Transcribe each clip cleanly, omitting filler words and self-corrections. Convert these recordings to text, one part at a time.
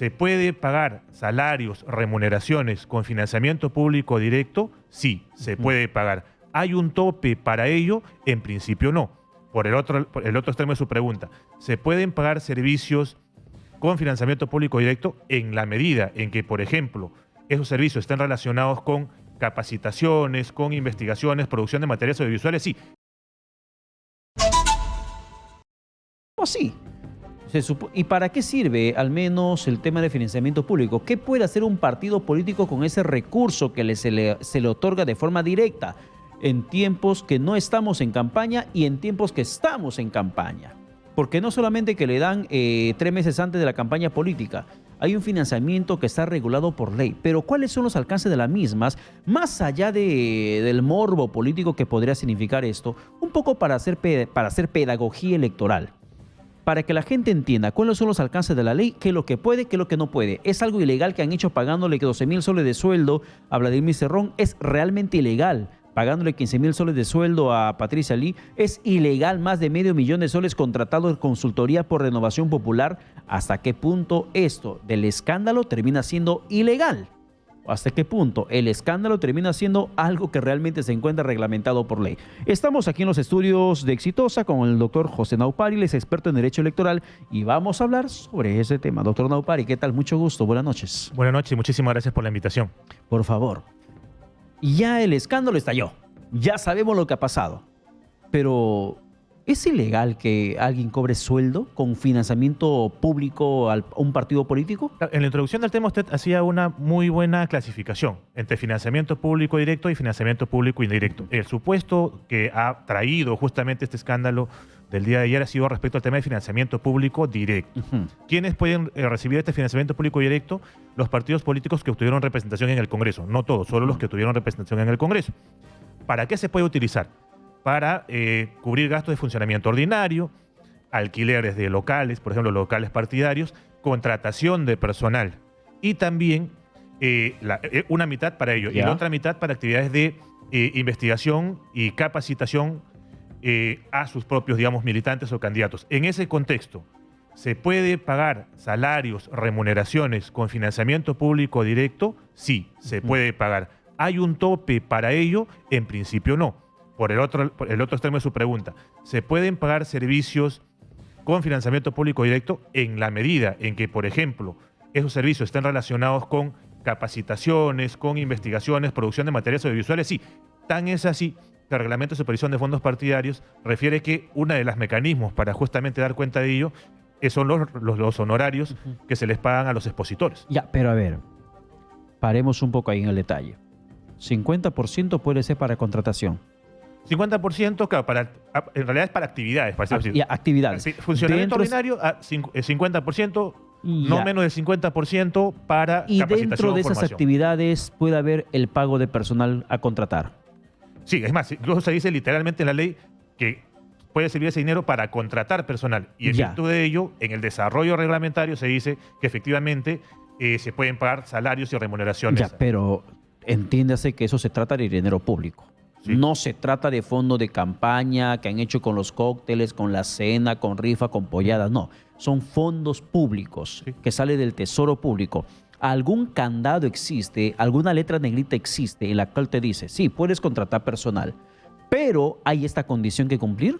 ¿Se puede pagar salarios, remuneraciones con financiamiento público directo? Sí, se puede pagar. ¿Hay un tope para ello? En principio no. Por el otro extremo de su pregunta, ¿se pueden pagar servicios con financiamiento público directo en la medida en que, por ejemplo, esos servicios estén relacionados con capacitaciones, con investigaciones, producción de materiales audiovisuales? Sí. ¿Cómo así? ¿Y para qué sirve al menos el tema de financiamiento público? ¿Qué puede hacer un partido político con ese recurso que se le otorga de forma directa en tiempos que no estamos en campaña y en tiempos que estamos en campaña? Porque no solamente que le dan 3 meses antes de la campaña política, hay un financiamiento que está regulado por ley. Pero ¿cuáles son los alcances de las mismas? Más allá del morbo político que podría significar esto, un poco para hacer pedagogía electoral. Para que la gente entienda cuáles son los alcances de la ley, qué es lo que puede, qué es lo que no puede. ¿Es algo ilegal que han hecho pagándole 12.000 soles de sueldo a Vladimir Cerrón? ¿Es realmente ilegal pagándole 15.000 soles de sueldo a Patricia Lee? ¿Es ilegal más de $500.000 de soles contratados en consultoría por Renovación Popular? ¿Hasta qué punto esto del escándalo termina siendo ilegal? ¿Hasta qué punto el escándalo termina siendo algo que realmente se encuentra reglamentado por ley? Estamos aquí en los estudios de Exitosa con el doctor José Naupari, él es experto en Derecho Electoral y vamos a hablar sobre ese tema. Doctor Naupari, ¿qué tal? Mucho gusto, buenas noches. Buenas noches y muchísimas gracias por la invitación. Por favor, ya el escándalo estalló, ya sabemos lo que ha pasado, pero ¿es ilegal que alguien cobre sueldo con financiamiento público a un partido político? En la introducción del tema usted hacía una muy buena clasificación entre financiamiento público directo y financiamiento público indirecto. El supuesto que ha traído justamente este escándalo del día de ayer ha sido respecto al tema de financiamiento público directo. ¿Quiénes pueden recibir este financiamiento público directo? Los partidos políticos que obtuvieron representación en el Congreso. No todos, solo los que tuvieron representación en el Congreso. ¿Para qué se puede utilizar? Para cubrir gastos de funcionamiento ordinario, alquileres de locales, por ejemplo, locales partidarios, contratación de personal y también una mitad para ello y la otra mitad para actividades de investigación y capacitación a sus propios, digamos, militantes o candidatos. En ese contexto, ¿se puede pagar salarios, remuneraciones con financiamiento público directo? Sí, se puede pagar. ¿Hay un tope para ello? En principio no. Por el otro extremo de su pregunta, ¿se pueden pagar servicios con financiamiento público directo en la medida en que, por ejemplo, esos servicios estén relacionados con capacitaciones, con investigaciones, producción de materiales audiovisuales? Sí, tan es así que el Reglamento de Supervisión de Fondos Partidarios refiere que uno de los mecanismos para justamente dar cuenta de ello son los honorarios que se les pagan a los expositores. Ya, pero a ver, paremos un poco ahí en el detalle. 50% puede ser para contratación. 50%, claro, en realidad es para actividades. Actividades. Funcionamiento ordinario, 50%, no menos del 50% para capacitación. Y dentro de esas actividades puede haber el pago de personal a contratar. Sí, es más, incluso se dice literalmente en la ley que puede servir ese dinero para contratar personal. Y en virtud de ello, en el desarrollo reglamentario se dice que efectivamente se pueden pagar salarios y remuneraciones. Ya, pero entiéndase que eso se trata de dinero público. Sí. No se trata de fondo de campaña que han hecho con los cócteles, con la cena, con rifa, con polladas. No, son fondos públicos que salen del tesoro público. ¿Algún candado existe, alguna letra negrita existe en la cual te dice, sí, puedes contratar personal, pero hay esta condición que cumplir?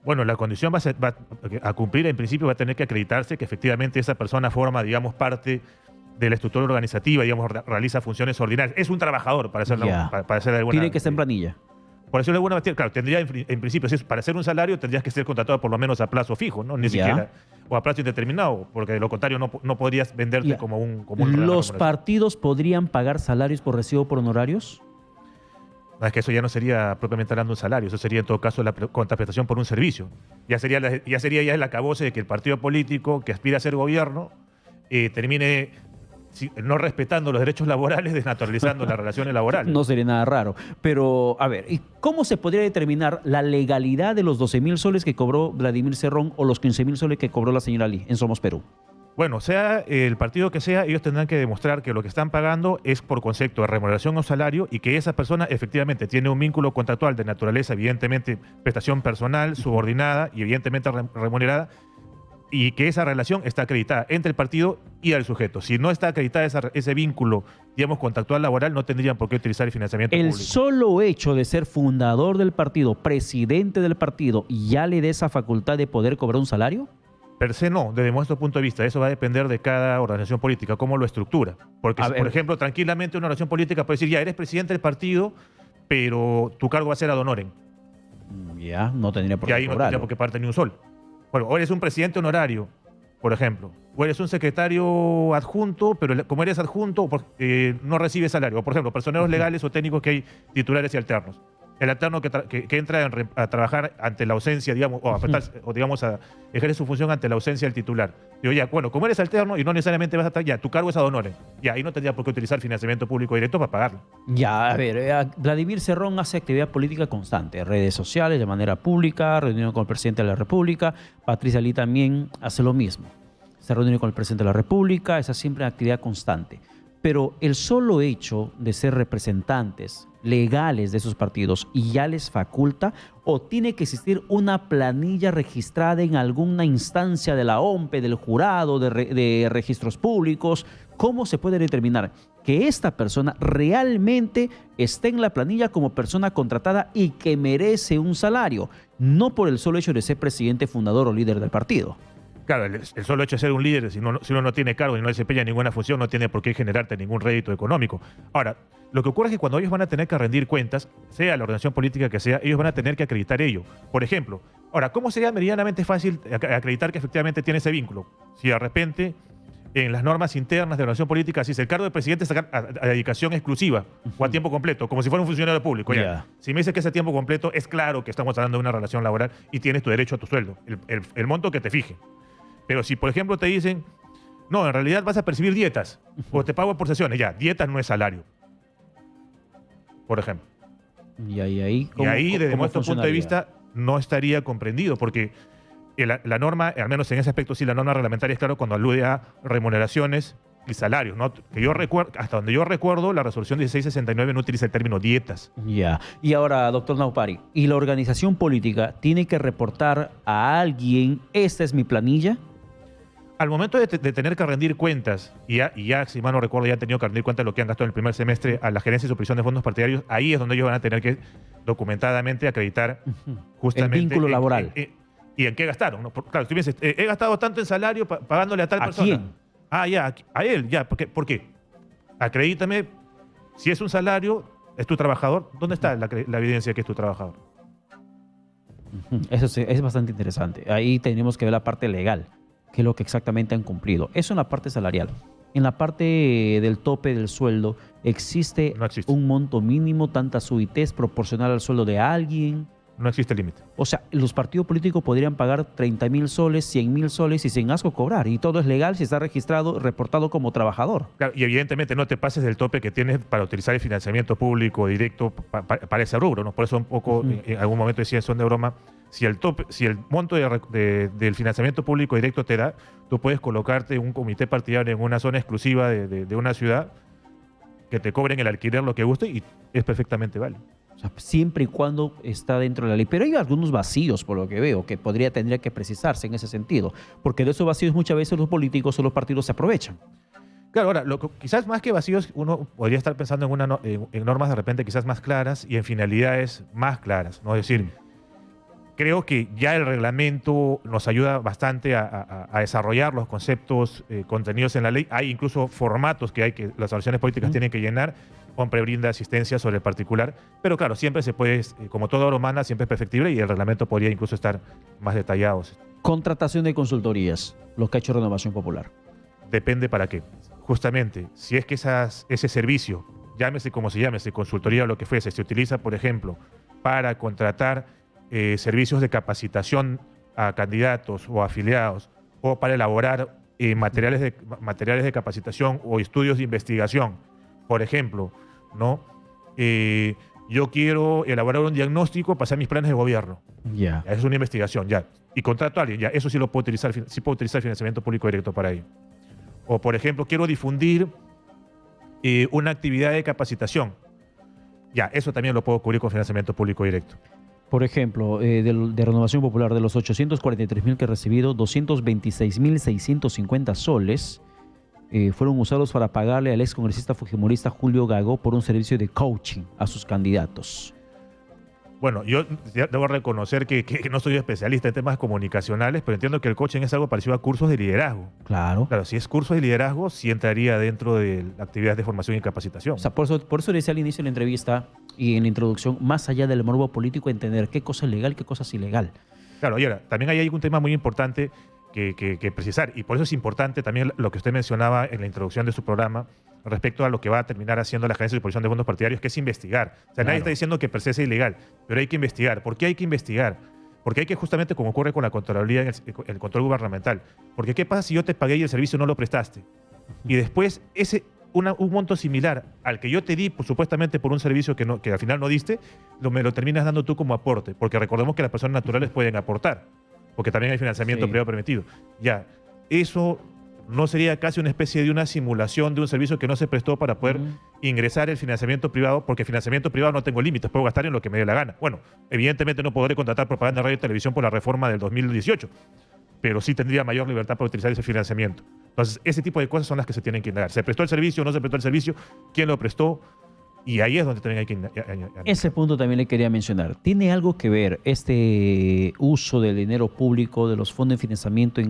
Bueno, la condición va a cumplir, en principio va a tener que acreditarse que efectivamente esa persona forma, digamos, parte de la estructura organizativa, digamos, realiza funciones ordinarias. Es un trabajador, para hacer alguna... Tiene que estar en planilla. Por decirlo de alguna manera, claro, tendría en principio, para hacer un salario tendrías que ser contratado por lo menos a plazo fijo, ¿no? Ni siquiera, o a plazo indeterminado, porque de lo contrario no podrías venderte como un ¿Los partidos podrían pagar salarios por recibo por honorarios? No, es que eso ya no sería propiamente hablando un salario, eso sería en todo caso la contraprestación por un servicio. Ya sería el acabose de que el partido político que aspira a ser gobierno termine no respetando los derechos laborales, desnaturalizando las relaciones laborales. No sería nada raro. Pero, a ver, ¿y cómo se podría determinar la legalidad de los 12.000 soles que cobró Vladimir Cerrón o los 15.000 soles que cobró la señora Lee en Somos Perú? Bueno, sea el partido que sea, ellos tendrán que demostrar que lo que están pagando es por concepto de remuneración o salario y que esa persona efectivamente tiene un vínculo contractual de naturaleza, evidentemente prestación personal, subordinada y evidentemente remunerada, y que esa relación está acreditada entre el partido y el sujeto. Si no está acreditada ese vínculo, digamos, contractual laboral, no tendrían por qué utilizar el financiamiento El público. solo hecho de ser fundador del partido, presidente del partido, ¿ya le da esa facultad de poder cobrar un salario? Per se no, desde nuestro punto de vista. Eso va a depender de cada organización política, cómo lo estructura. Porque, por ejemplo, tranquilamente una organización política puede decir, ya, eres presidente del partido, pero tu cargo va a ser ad honorem. Ya, no tendría por Y qué ahí no cobrarlo. tendría por qué pagarte ni un sol. Bueno, o eres un presidente honorario, por ejemplo, o eres un secretario adjunto, pero como eres adjunto, no recibes salario. O, por ejemplo, personeros legales o técnicos que hay titulares y alternos. El alterno que entra a trabajar ante la ausencia, digamos, o digamos, ejerce su función ante la ausencia del titular. Digo, ya, bueno, como eres alterno y no necesariamente vas a estar, ya, tu cargo es ad honorem. Ya, ahí no tendría por qué utilizar financiamiento público directo para pagarlo. Ya, a ver, Vladimir Cerrón hace actividad política constante, redes sociales, de manera pública, reunión con el presidente de la República. Patricia Lee también hace lo mismo. Se reúne con el presidente de la República, esa siempre actividad constante. Pero el solo hecho de ser representantes legales de esos partidos y ya les faculta, o tiene que existir una planilla registrada en alguna instancia de la OMPE, del jurado, de registros públicos. ¿Cómo se puede determinar que esta persona realmente esté en la planilla como persona contratada y que merece un salario? No por el solo hecho de ser presidente, fundador o líder del partido. Claro, el solo hecho de ser un líder, si uno no tiene cargo y no desempeña ninguna función, no tiene por qué generarte ningún rédito económico. Ahora, lo que ocurre es que cuando ellos van a tener que rendir cuentas, sea la organización política que sea, ellos van a tener que acreditar ello. Por ejemplo, ahora, ¿cómo sería medianamente fácil acreditar que efectivamente tiene ese vínculo? Si de repente, en las normas internas de la organización política, si es el cargo de presidente es a dedicación exclusiva o a tiempo completo, como si fuera un funcionario público. Ya. Si me dices que es a tiempo completo, es claro que estamos hablando de una relación laboral y tienes tu derecho a tu sueldo, el monto que te fije. Pero si, por ejemplo, te dicen, no, en realidad vas a percibir dietas o te pago por sesiones, ya, dietas no es salario, por ejemplo. Y ahí, desde nuestro punto de vista, no estaría comprendido, porque la norma, al menos en ese aspecto sí, la norma reglamentaria es claro cuando alude a remuneraciones y salarios, ¿no? Que yo recuerdo, hasta donde yo recuerdo, la resolución 1669 no utiliza el término dietas. Ya. Y ahora, doctor Naupari, ¿y la organización política tiene que reportar a alguien, esta es mi planilla? Al momento de tener que rendir cuentas, y ya, si mal no recuerdo, ya han tenido que rendir cuentas de lo que han gastado en el primer semestre a la gerencia y supervisión de fondos partidarios, ahí es donde ellos van a tener que documentadamente acreditar justamente el vínculo laboral. Y en qué gastaron, ¿no? Claro, tú me dices, he gastado tanto en salario pagándole a tal persona. ¿A quién? Ah, ya, a él, ya. ¿Por qué? Acredítame, si es un salario, es tu trabajador, ¿dónde está la evidencia que es tu trabajador? Eso es bastante interesante. Ahí tenemos que ver la parte legal, que es lo que exactamente han cumplido. Eso en la parte salarial. En la parte del tope del sueldo, ¿existe un monto mínimo, tantas UITs proporcional al sueldo de alguien? No existe límite. O sea, los partidos políticos podrían pagar 30.000 soles, 100.000 soles y sin asco cobrar. Y todo es legal si está registrado, reportado como trabajador. Claro, y evidentemente no te pases del tope que tienes para utilizar el financiamiento público directo para ese rubro, ¿no? Por eso un poco, en algún momento decía son de broma, si el monto del financiamiento público directo te da, tú puedes colocarte un comité partidario en una zona exclusiva de una ciudad que te cobren el alquiler lo que guste y es perfectamente válido. O sea, siempre y cuando está dentro de la ley. Pero hay algunos vacíos, por lo que veo, que tendría que precisarse en ese sentido. Porque de esos vacíos muchas veces los políticos o los partidos se aprovechan. Claro, ahora, quizás más que vacíos, uno podría estar pensando en normas de repente quizás más claras y en finalidades más claras, ¿no? Es decir, creo que ya el reglamento nos ayuda bastante a desarrollar los conceptos contenidos en la ley. Hay incluso formatos que las organizaciones políticas tienen que llenar. OMPRE brinda asistencia sobre el particular, pero claro, siempre se puede, como toda obra humana, siempre es perfectible y el reglamento podría incluso estar más detallado. Contratación de consultorías, lo que ha hecho Renovación Popular. Depende para qué. Justamente, si es que ese servicio, llámese como se llame, consultoría o lo que fuese, se utiliza, por ejemplo, para contratar servicios de capacitación a candidatos o afiliados o para elaborar materiales de capacitación o estudios de investigación, por ejemplo, ¿no? Yo quiero elaborar un diagnóstico para hacer mis planes de gobierno. Ya. Es una investigación, ya. Y contrato a alguien, ya. Eso sí lo puedo utilizar, sí puedo utilizar financiamiento público directo para ello. O, por ejemplo, quiero difundir una actividad de capacitación. Ya, eso también lo puedo cubrir con financiamiento público directo. Por ejemplo, de Renovación Popular, de los 843.000 que he recibido, 226.650 soles fueron usados para pagarle al ex congresista fujimorista Julio Gago por un servicio de coaching a sus candidatos. Bueno, yo debo reconocer que no soy especialista en temas comunicacionales, pero entiendo que el coaching es algo parecido a cursos de liderazgo. Claro. Claro, si es cursos de liderazgo, sí entraría dentro de actividades de formación y capacitación. O sea, por eso decía al inicio de la entrevista y en la introducción, más allá del morbo político, entender qué cosa es legal, qué cosa es ilegal. Claro, y ahora, también hay un tema muy importante que precisar, y por eso es importante también lo que usted mencionaba en la introducción de su programa respecto a lo que va a terminar haciendo la Agencia de Supervisión de Fondos Partidarios, que es investigar. O sea, Claro. nadie está diciendo que per se sea ilegal, pero hay que investigar. ¿Por qué hay que investigar? Porque hay que, justamente como ocurre con la Contraloría en el control gubernamental. Porque ¿qué pasa si yo te pagué y el servicio no lo prestaste? Y después un monto similar al que yo te di, pues, supuestamente por un servicio que al final no diste, me lo terminas dando tú como aporte. Porque recordemos que las personas naturales pueden aportar, porque también hay financiamiento privado permitido. Ya, eso no sería casi una especie de una simulación de un servicio que no se prestó para poder ingresar el financiamiento privado, porque financiamiento privado no tengo límites, puedo gastar en lo que me dé la gana. Bueno, evidentemente no podré contratar propaganda de radio y televisión por la reforma del 2018, pero sí tendría mayor libertad para utilizar ese financiamiento. Entonces, ese tipo de cosas son las que se tienen que indagar. ¿Se prestó el servicio o no se prestó el servicio? ¿Quién lo prestó? Y ahí es donde también hay que indagar. Ese punto también le quería mencionar. ¿Tiene algo que ver este uso del dinero público, de los fondos de financiamiento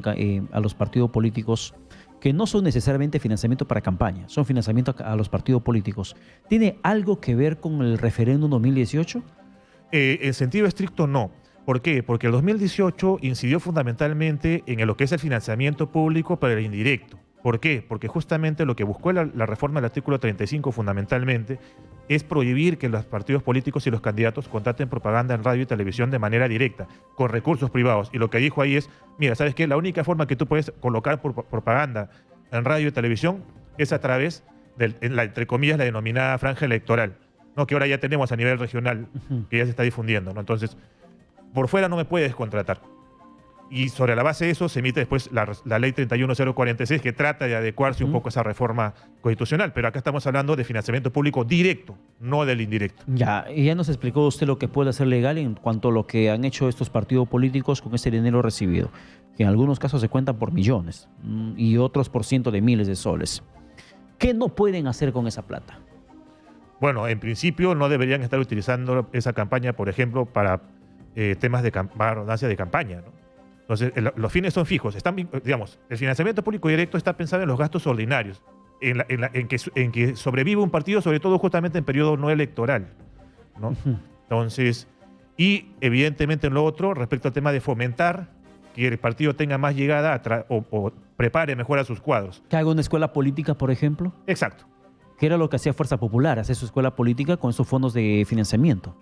a los partidos políticos, que no son necesariamente financiamiento para campaña, son financiamiento a los partidos políticos? ¿Tiene algo que ver con el referéndum 2018? En sentido estricto, no. ¿Por qué? Porque el 2018 incidió fundamentalmente en lo que es el financiamiento público para el indirecto. ¿Por qué? Porque justamente lo que buscó la reforma del artículo 35 fundamentalmente es prohibir que los partidos políticos y los candidatos contraten propaganda en radio y televisión de manera directa, con recursos privados. Y lo que dijo ahí es, mira, ¿sabes qué? La única forma que tú puedes colocar propaganda en radio y televisión es a través de, entre comillas, la denominada franja electoral, ¿no? Que ahora ya tenemos a nivel regional, que ya se está difundiendo, ¿no? Entonces, por fuera no me puedes contratar. Y sobre la base de eso se emite después la ley 31046, que trata de adecuarse un poco a esa reforma constitucional. Pero acá estamos hablando de financiamiento público directo, no del indirecto. Ya, y ya nos explicó usted lo que puede hacer legal en cuanto a lo que han hecho estos partidos políticos con ese dinero recibido, que en algunos casos se cuentan por millones y otros por cientos de miles de soles. ¿Qué no pueden hacer con esa plata? Bueno, en principio no deberían estar utilizando esa campaña, por ejemplo, para temas de redundancia de campaña, ¿no? Entonces, los fines son fijos. Digamos, el financiamiento público directo está pensado en los gastos ordinarios, en que sobrevive un partido, sobre todo justamente en periodo no electoral, ¿no? Entonces, y evidentemente en lo otro, respecto al tema de fomentar que el partido tenga más llegada o prepare mejor a sus cuadros. ¿Que haga una escuela política, por ejemplo? Exacto. Que era lo que hacía Fuerza Popular, hacer su escuela política con esos fondos de financiamiento.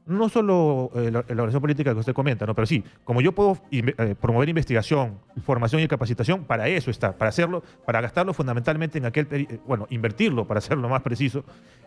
No solo la organización política que usted comenta, ¿no? Pero sí, como yo puedo promover investigación, formación y capacitación, para eso está, para hacerlo, para gastarlo fundamentalmente en invertirlo, para hacerlo más preciso,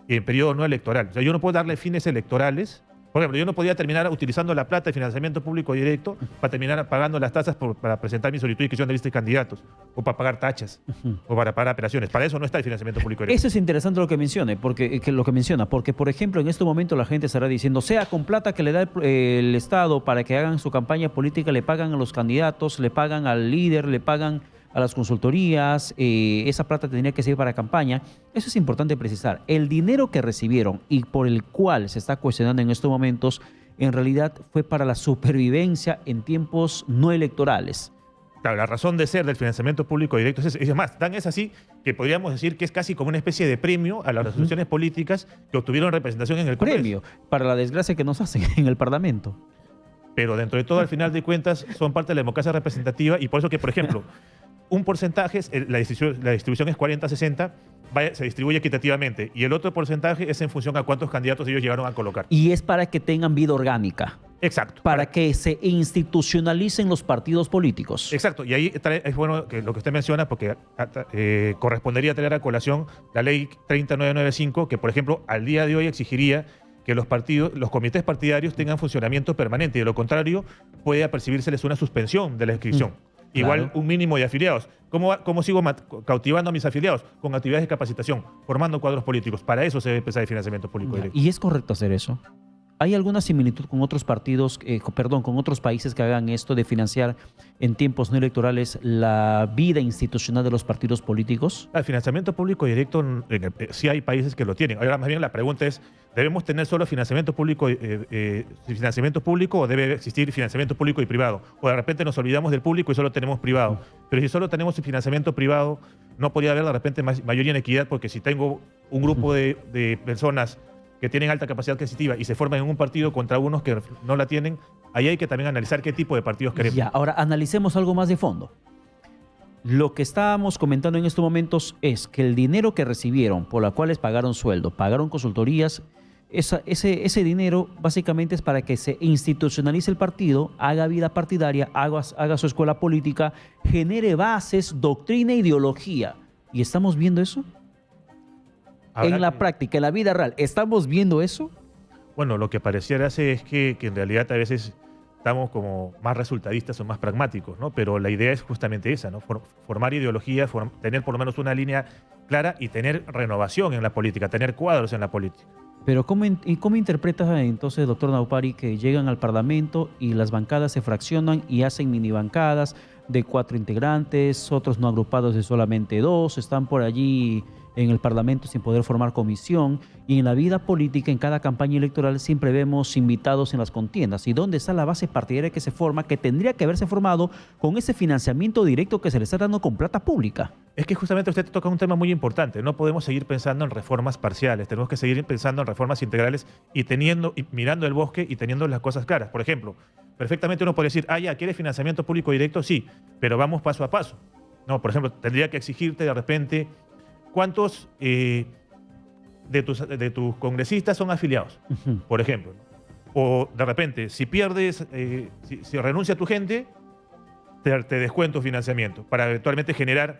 en periodo no electoral. O sea, yo no puedo darle fines electorales. Por ejemplo, yo no podía terminar utilizando la plata de financiamiento público directo para terminar pagando las tasas para presentar mi solicitud de inscripción de lista de candidatos, o para pagar tachas, o para pagar operaciones. Para eso no está el financiamiento público directo. Eso es interesante lo que menciona, porque, por ejemplo, en este momento la gente estará diciendo, sea con plata que le da el Estado para que hagan su campaña política, le pagan a los candidatos, le pagan al líder, le pagan a las consultorías, esa plata tendría que servir para campaña. Eso es importante precisar. El dinero que recibieron y por el cual se está cuestionando en estos momentos, en realidad fue para la supervivencia en tiempos no electorales. Claro, la razón de ser del financiamiento público directo es más, tan es así que podríamos decir que es casi como una especie de premio a las resoluciones políticas que obtuvieron representación en el Congreso. Premio para la desgracia que nos hacen en el Parlamento. Pero dentro de todo, al final de cuentas, son parte de la democracia representativa y por eso que, por ejemplo, un porcentaje, la distribución es 40-60, se distribuye equitativamente y el otro porcentaje es en función a cuántos candidatos ellos llegaron a colocar. Y es para que tengan vida orgánica. Exacto. Para que se institucionalicen los partidos políticos. Exacto. Y ahí es bueno que lo que usted menciona, porque correspondería traer a colación la ley 3995, que, por ejemplo, al día de hoy exigiría que los comités partidarios tengan funcionamiento permanente y de lo contrario puede apercibírseles una suspensión de la inscripción. Igual claro. Un mínimo de afiliados. ¿Cómo sigo cautivando a mis afiliados? Con actividades de capacitación, formando cuadros políticos. Para eso se debe empezar el financiamiento público directo. ¿Y es correcto hacer eso? ¿Hay alguna similitud con otros partidos, con otros países que hagan esto de financiar en tiempos no electorales la vida institucional de los partidos políticos? El financiamiento público directo, sí hay países que lo tienen. Ahora, más bien la pregunta es, ¿debemos tener solo financiamiento público o debe existir financiamiento público y privado? O de repente nos olvidamos del público y solo tenemos privado. Pero si solo tenemos financiamiento privado, no podría haber de repente mayor inequidad, porque si tengo un grupo de personas que tienen alta capacidad adquisitiva y se forman en un partido contra unos que no la tienen, ahí hay que también analizar qué tipo de partidos queremos. Ya, ahora analicemos algo más de fondo. Lo que estábamos comentando en estos momentos es que el dinero que recibieron, por la cual pagaron sueldo, pagaron consultorías, ese dinero básicamente es para que se institucionalice el partido, haga vida partidaria, haga su escuela política, genere bases, doctrina, ideología. ¿Y estamos viendo eso? En la práctica, en la vida real, ¿estamos viendo eso? Bueno, lo que pareciera es que en realidad a veces estamos como más resultadistas o más pragmáticos, ¿no? Pero la idea es justamente esa, ¿no? Formar ideología, tener por lo menos una línea clara y tener renovación en la política, tener cuadros en la política. Pero ¿cómo interpretas entonces, doctor Naupari, que llegan al Parlamento y las bancadas se fraccionan y hacen mini bancadas de 4 integrantes, otros no agrupados de solamente 2, están por allí en el Parlamento sin poder formar comisión, y en la vida política, en cada campaña electoral, siempre vemos invitados en las contiendas? ¿Y dónde está la base partidaria que se forma, que tendría que haberse formado con ese financiamiento directo que se le está dando con plata pública? Es que justamente usted toca un tema muy importante. No podemos seguir pensando en reformas parciales, tenemos que seguir pensando en reformas integrales y mirando el bosque y teniendo las cosas claras. Por ejemplo, perfectamente uno puede decir, ya, ¿quieres financiamiento público directo? Sí, pero vamos paso a paso. No, por ejemplo, tendría que exigirte de repente cuántos de tus congresistas son afiliados, por ejemplo. O de repente, si pierdes, si renuncia tu gente, te descuento financiamiento para eventualmente generar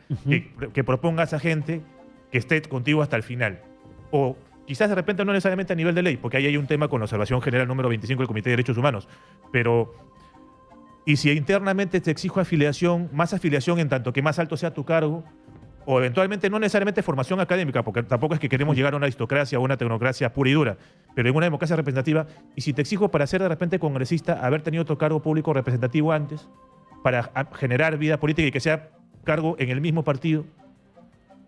que propongas a gente que esté contigo hasta el final. O quizás de repente no necesariamente a nivel de ley, porque ahí hay un tema con la observación general número 25 del Comité de Derechos Humanos. Pero, y si internamente te exijo afiliación en tanto que más alto sea tu cargo, o eventualmente no necesariamente formación académica, porque tampoco es que queremos llegar a una aristocracia o una tecnocracia pura y dura, pero en una democracia representativa, y si te exijo para ser de repente congresista haber tenido otro cargo público representativo antes, para generar vida política y que sea cargo en el mismo partido.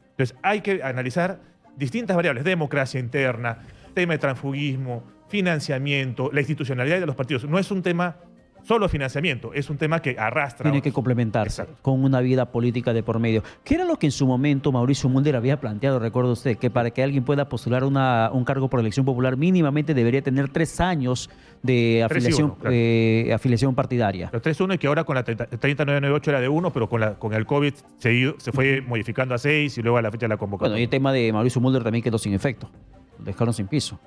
Entonces hay que analizar distintas variables: democracia interna, tema de transfugismo, financiamiento, la institucionalidad de los partidos. No es un tema solo financiamiento, es un tema que arrastra. Tiene que complementarse. Exacto. Con una vida política de por medio. ¿Qué era lo que en su momento Mauricio Mulder había planteado? Recuerda usted que para que alguien pueda postular un cargo por elección popular mínimamente debería tener 3 años de afiliación partidaria. Los 3-1, y que ahora con la 3998 era de 1, pero con el COVID se fue modificando a 6 y luego a la fecha de la convocatoria. Bueno, y el tema de Mauricio Mulder también quedó sin efecto. Lo dejaron sin piso.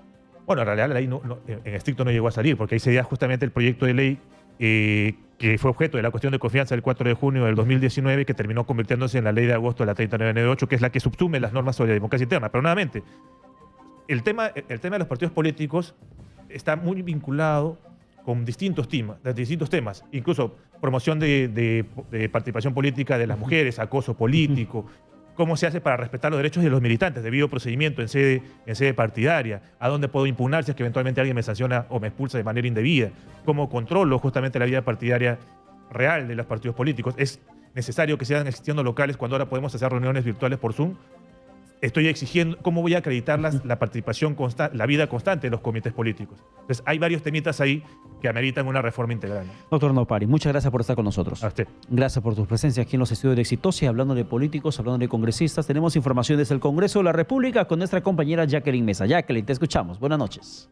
Bueno, en realidad la ley en estricto no llegó a salir, porque ahí se da justamente el proyecto de ley que fue objeto de la cuestión de confianza del 4 de junio del 2019, que terminó convirtiéndose en la ley de agosto de la 3998, que es la que subsume las normas sobre democracia interna. Pero nuevamente, el tema de los partidos políticos está muy vinculado con distintos temas, incluso promoción de participación política de las mujeres, acoso político, cómo se hace para respetar los derechos de los militantes, debido procedimiento en sede partidaria, a dónde puedo impugnar si es que eventualmente alguien me sanciona o me expulsa de manera indebida, cómo controlo justamente la vida partidaria real de los partidos políticos. Es necesario que sigan existiendo locales cuando ahora podemos hacer reuniones virtuales por Zoom. Estoy exigiendo cómo voy a acreditar la participación constante, la vida constante de los comités políticos. Entonces, hay varios temitas ahí que ameritan una reforma integral. Doctor Naupari, muchas gracias por estar con nosotros. A usted. Gracias por tu presencia aquí en los estudios de Exitosia, hablando de políticos, hablando de congresistas. Tenemos información desde el Congreso de la República con nuestra compañera Jacqueline Mesa. Jacqueline, te escuchamos. Buenas noches.